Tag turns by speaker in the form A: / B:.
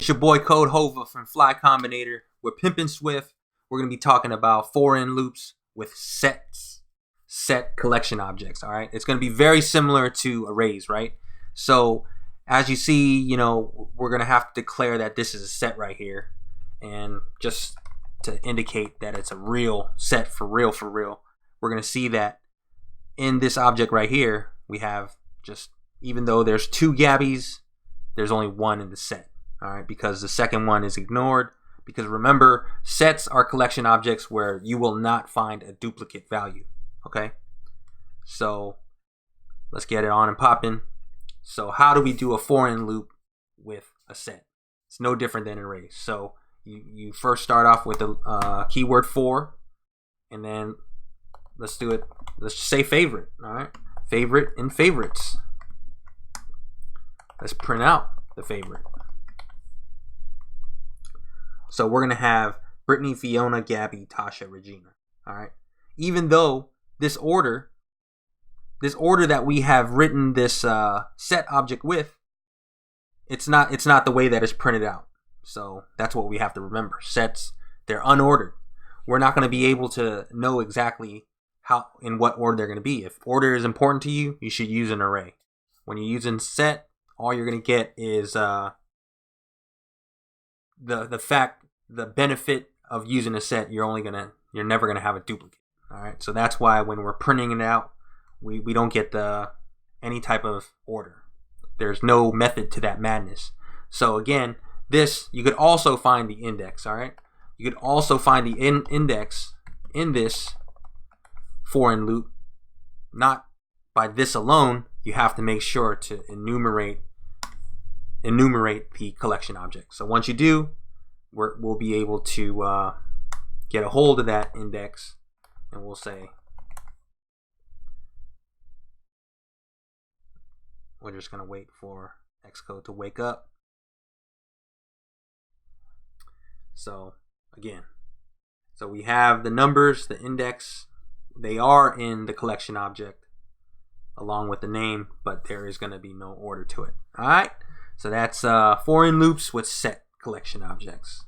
A: It's your boy Codehova from Fly Combinator. We're pimping Swift. We're going to be talking about for-in loops with set collection objects. All right, it's going to be very similar to arrays, right? So as you see, you know, we're going to have to declare that this is a set right here, and just to indicate that it's a real set for real, we're going to see that in this object right here, we have just, even though there's two Gabbies, there's only one in the set. All right, because the second one is ignored. Because remember, sets are collection objects where you will not find a duplicate value. Okay, so let's get it on and popping. So how do we do a for-in loop with a set? It's no different than arrays. So you first start off with the keyword for, and then let's do it. Let's just say favorite. All right, favorite and favorites. Let's print out the favorite. So we're gonna have Brittany, Fiona, Gabby, Tasha, Regina. All right. Even though this order that we have written this set object with, it's not the way that it's printed out. So that's what we have to remember. Sets, they're unordered. We're not going to be able to know exactly how, in what order they're going to be. If order is important to you, you should use an array. When you're using set, all you're going to get is the benefit of using a set. You're never gonna have a duplicate. All right, so that's why when we're printing it out, we don't get any type of order. There's no method to that madness. So again, this, you could also find the index. All right, you could also find the index in this for-in loop. Not by this alone. You have to make sure to enumerate the collection object. So once you do, we'll be able to get a hold of that index, and we'll say we're just going to wait for Xcode to wake up. So again, so we have the numbers, the index, they are in the collection object along with the name, but there is going to be no order to it. All right, so that's for-in loops with set collection objects.